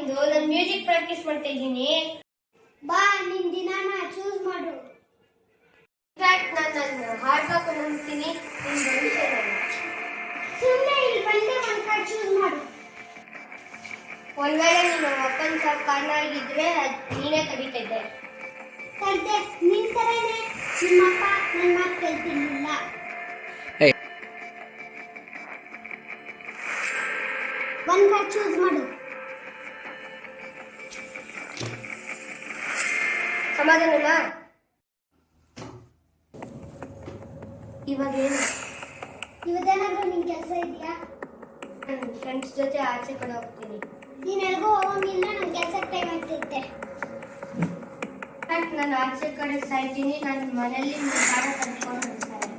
ನಿಮ್ದು? ನಾನು music practice ಮಾಡ್ತಾ ಇದ್ದೀನಿ. ಬಾ, ನಿನ್ ದಿನಾನ ಚೂಸ್ ಮಾಡು. ಇನ್ಫ್ಯಾಕ್ಟ್ ನಾನು ನನ್ನ ಹಾರ್ಡ್ ರಾಕ್ ಅಂತೀನಿ. ಸುಮ್ಮನೆ ಇಲ್ಲಿ ಬಂದೆ ಒಂದು ಕಾರ್ಡ್ ಚೂಸ್ ಮಾಡು. ಒಂದ್ ವೇಳೆ ನಿಮ್ಮ ಅಪ್ಪನ ಕಾರಣ ಆಗಿದ್ರೆ ನೀನೇ ಕರೀತಾ ಇದ್ದೆ. ಕರ್ದೆ ನಿನ್ ತರನೇ ನಿಮ್ಮಪ್ಪ ನನ್ನ ಮಾತು ಕೇಳ್ತಿರ್ಲಿಲ್ಲ. ಒಂದು ಕಾರ್ಡ್ ಚೂಸ್ ಮಾಡು. ಸಮಾಧಾನನಾ? ಇವಾಗೇನು? ಇವತ್ತೇನಾದ್ರೂ ನಿನ್ ಕೆಲಸ ಇದೆಯಾ? ನನ್ನ ಫ್ರೆಂಡ್ಸ್ ಜೊತೆ ಆಚೆ ಕಡೆ ಹೋಗ್ತೀನಿ. ನೀನ್ ಎಲ್ಗೂ ಹೋಗಂಗಿಲ್ಲ, ನನ್ ಕೆಲ್ಸಕ್ಕೆ ಟೈಮ್ ಆಗ್ತೈತೆ. ನಾನು ಆಚೆ ಕಡೆ ಸಾಯ್ತೀನಿ. ನನ್ನ ಮನೇಲಿ ಸಾಲ ತಂದ್ಕೊಂಡು ಹೋಗ್ತಾರೆ.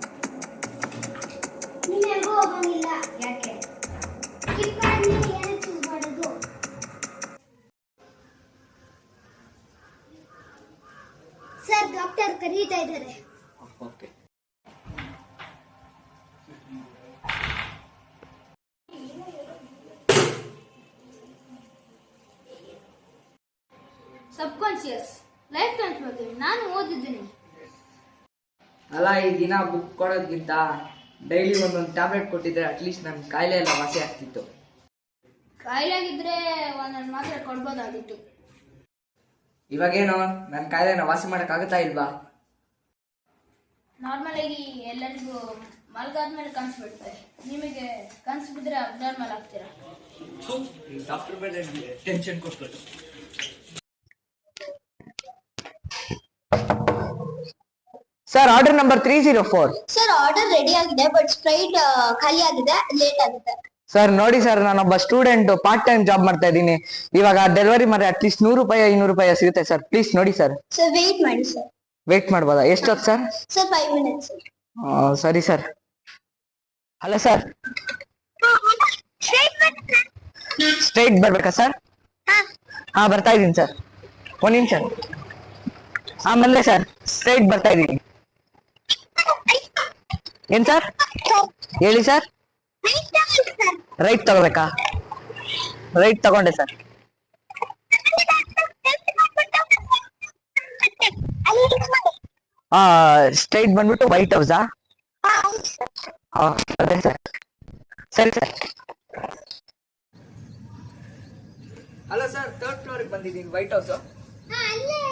ನೀನ್ ಎಲ್ಗೂ ಹೋಗಂಗಿಲ್ಲ. ಯಾಕೆ? ಸ್ಕಿಪ್ ಕಾರ್ಡ್ನ ಏನಕ್ಕೆ ಚೂಸ್ ಮಾಡೋದು? ಸರ್, ಡಾಕ್ಟರ್ ಕರೀತಾ ಇದ್ದಾರೆ. ಓಕೆ. ಸಬ್ಕಾನ್ಶಿಯಸ್ ಲೈಫ್ ಟೈಮ್ ಬಗ್ಗೆ ನಾನು ಓದಿದ್ದೀನಿ. ಅಲ್ಲ, ಈ ದಿನ ಬುಕ್ ಕೊಡೋದ್ಗಿಂತ ಡೈಲಿ ಒಂದೊಂದು ಟ್ಯಾಬ್ಲೆಟ್ ಕೊಟ್ಟಿದ್ರೆ ಅಟ್ಲೀಸ್ಟ್ ನನ್ನ ಕಾಯಿಲೆ ಎಲ್ಲ ವಾಸಿ ಆಗ್ತಿತ್ತು. ಕಾಯಿಲೆ ಆಗಿದ್ರೆ ಒಂದೊಂದು ಮಾತ್ರೆ ಕೊಡ್ಬೋದಾಗಿತ್ತು. ಇವಾಗೇನು ನನ್ನ ಕಾಯಿಲೆನ ವಾಸಿ ಮಾಡೋಕ್ಕಾಗುತ್ತಾ ಇಲ್ವಾ? ನಾರ್ಮಲ್ ಆಗಿ ಎಲ್ಲರಿಗೂ ಮಲ್ಗಾದ್ಮೇಲೆ ಕನ್ಸು ಬಿಡ್ತಾರೆ. ನಿಮಗೆ ಕನ್ಸು ಬಿದ್ದರೆ ಅಬ್ನಾರ್ಮಲ್ ಆಗ್ತೀರಾ. ಡಾಕ್ಟರ್ ಮೇಲೆ ಟೆನ್ಷನ್ ಕೊಟ್ಬಿಟ್ಟು. Sir, order number 304. Sir, order ready ಆಗಿದೆ, ಬಟ್ ಸ್ಪ್ರೈಟ್ ಖಾಲಿ ಆಗಿದೆ, ಲೇಟ್ ಆಗುತ್ತೆ. ಸರ್ ನೋಡಿ ಸರ್, ನಾನೊಬ್ಬ ಸ್ಟೂಡೆಂಟ್ ಪಾರ್ಟ್ ಟೈಮ್ ಜಾಬ್ ಮಾಡ್ತಾ ಇದ್ದೀನಿ. ಇವಾಗ ಡೆಲಿವರಿ ಮಾಡಿ ಅಟ್ಲೀಸ್ಟ್ 100 ರೂಪಾಯಿ 200 ರೂಪಾಯಿ ಸಿಗುತ್ತೆ ಸರ್. ಪ್ಲೀಸ್ ನೋಡಿ ಸರ್. ಸರ್, ವೇಟ್ ಮಾಡಿ ಸರ್. ವೇಟ್ ಮಾಡ್ಬೋದಾ? ಎಷ್ಟೊತ್ತು ಸರ್? Sir, 5 minutes. ಸರಿ ಸರ್. ಹಲೋ ಸರ್, ಸ್ಟ್ರೈಟ್ ಬರ್ಬೇಕಾ ಸರ್? ಹಾ, ಬರ್ತಾ ಇದ್ದೀನಿ ಸರ್. ಒಂದ್ ನಿಮಿಷ. ಹಾ, ಬಂದೆ ಸರ್. ಸ್ಟ್ರೈಟ್ ಬರ್ತಾ ಇದ್ದೀನಿ. ಏನ್ ಸರ್ ಹೇಳಿ ಸರ್? ರೈಟ್ ತಗೋಬೇಕಾ? ರೈಟ್ ತಗೊಂಡೆ ಸರ್. ಸ್ಟ್ರೈಟ್ ಬಂದ್ಬಿಟ್ಟು ವೈಟ್ ಹೌಸಾ? ಅದೇ ಸರ್. ಸರಿ ಸರ್. ಹಲೋ ಸರ್, 3rd ಫ್ಲೋರ್ಗೆ ಬಂದಿದ್ದೀನಿ. ವೈಟ್ ಹೌಸ್ ಅಲ್ಲೇ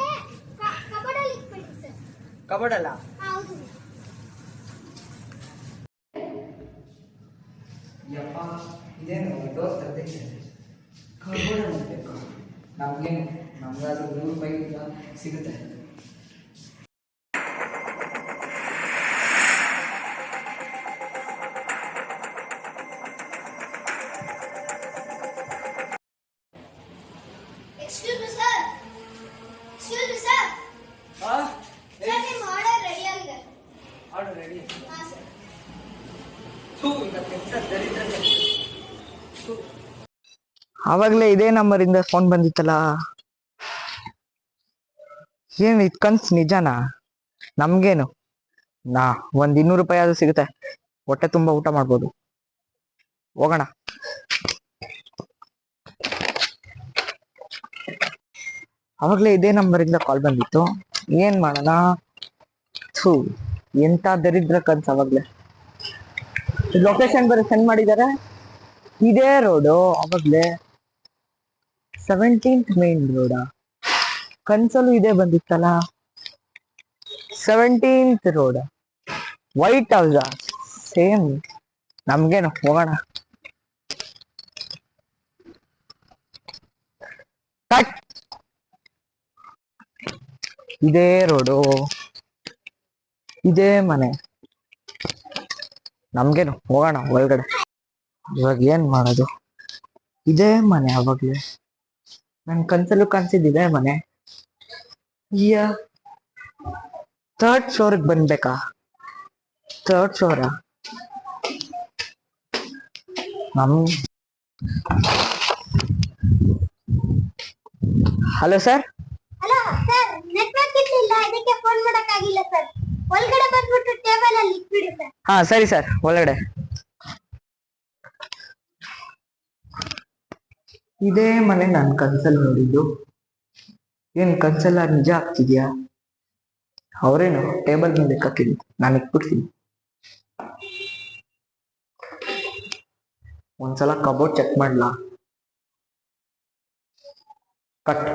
ಕಬೋರ್ಡಲ್ಲಿ ಇಟ್ಬಿಡಿ ಸರ್. ಕಬೋರ್ಡ್ ಅಲ್ಲ? ಹೌದು. ಇದೇನು ಡೋರ್ ತರ್ತೀನಿ. ಕಬೋರ್ಡ್ ಬೇಕು ನಮ್ಗೇನು? ನಮ್ಗಾದ್ರೂ 100 ರೂಪಾಯಿ ಸಿಗುತ್ತೆ. Excuse me sir. Excuse me sir. Sir, ನಿಮ್ಮ ಆರ್ಡರ್ ರೆಡಿ ಆಗಿದೆ. Order ready? ಹಾ ಸರ್. ಆವಾಗಲೇ ಇದೇ ನಂಬರಿಂದ ಫೋನ್ ಬಂದಿತ್ತಲ್ಲ. ಏನ್ ಇದು ಕನ್ಸ್ ನಿಜನಾ? ನಮ್ಗೇನು ಒಂದ್ 200 ರೂಪಾಯಿ ಆದ್ರೂ ಸಿಗುತ್ತೆ. ಹೊಟ್ಟೆ ತುಂಬಾ ಊಟ ಮಾಡ್ಬೋದು. ಹೋಗೋಣ. ಅವಾಗಲೇ ಇದೇ ನಂಬರಿಂದ ಕಾಲ್ ಬಂದಿತ್ತು. ಏನ್ ಮಾಡೋಣ? ಎಂತ ದರಿದ್ರ ಕನ್ಸ್. ಅವಾಗ್ಲೇ ಲೊಕೇಶನ್ ಬೇರೆ ಸೆಂಡ್ ಮಾಡಿದಾರೆ. ಇದೇ ರೋಡು. ಅವಾಗ್ಲೇ 17th ಮೇನ್ ರೋಡ. ಕನ್ಸಲ್ಲೂ ಇದೇ ಬಂದಿತ್ತಲ್ಲ. 17th road, white house. Same. ನಮ್ಗೇನು, ಹೋಗೋಣ. ಕಟ್. ಇದೇ ರೋಡು, ಇದೇ ಮನೆ. ನಮ್ಗೇನು, ಹೋಗೋಣ ಒಳಗಡೆ. ಇವಾಗ ಏನ್ ಮಾಡೋದು? ಇದೇ ಮನೆ. ಅವಾಗ್ಲೇ ನನ್ ಕನ್ಸಲ್ಲೂ ಕಾಣಿಸಿದ್ದಿದೆ ಮನೆ. 3rd ಫ್ಲೋರ್ಗೆ ಬಂದ್ಬೇಕಾ? 3rd flora? Hello sir. Hello sir, network ಇರ್ಲಿಲ್ಲ, ಅದಕ್ಕೆ ಫೋನ್ ಮಾಡಕ್ಕಾಗಿಲ್ಲ ಸರ್. ಒಳಗಡೆ ಬಂದ್ಬಿಟ್ಟು ಟೇಬಲ್ ಅಲ್ಲಿ ಇಟ್ಬಿಡಿ ಸರ್. ಹಾ ಸರಿ ಸರ್, ಒಳಗಡೆ. ಇದೇ ಮನೆ ನಾನು ಕನ್ಸಲ್ಲಿ ನೋಡಿದ್ದು. ಏನ್ ಕನ್ಸೆಲ್ಲ ನಿಜ ಆಗ್ತಿದ್ಯಾ? ಅವರೇನು ಟೇಬಲ್ ಮೇಲೆ ಹಾಕಿದ್ದು, ನಾನು ಇಟ್ಬಿಡ್ತೀನಿ. ಒಂದ್ಸಲ ಕಬೋರ್ಡ್ ಚೆಕ್ ಮಾಡ್ಲಾ? ಕಟ್.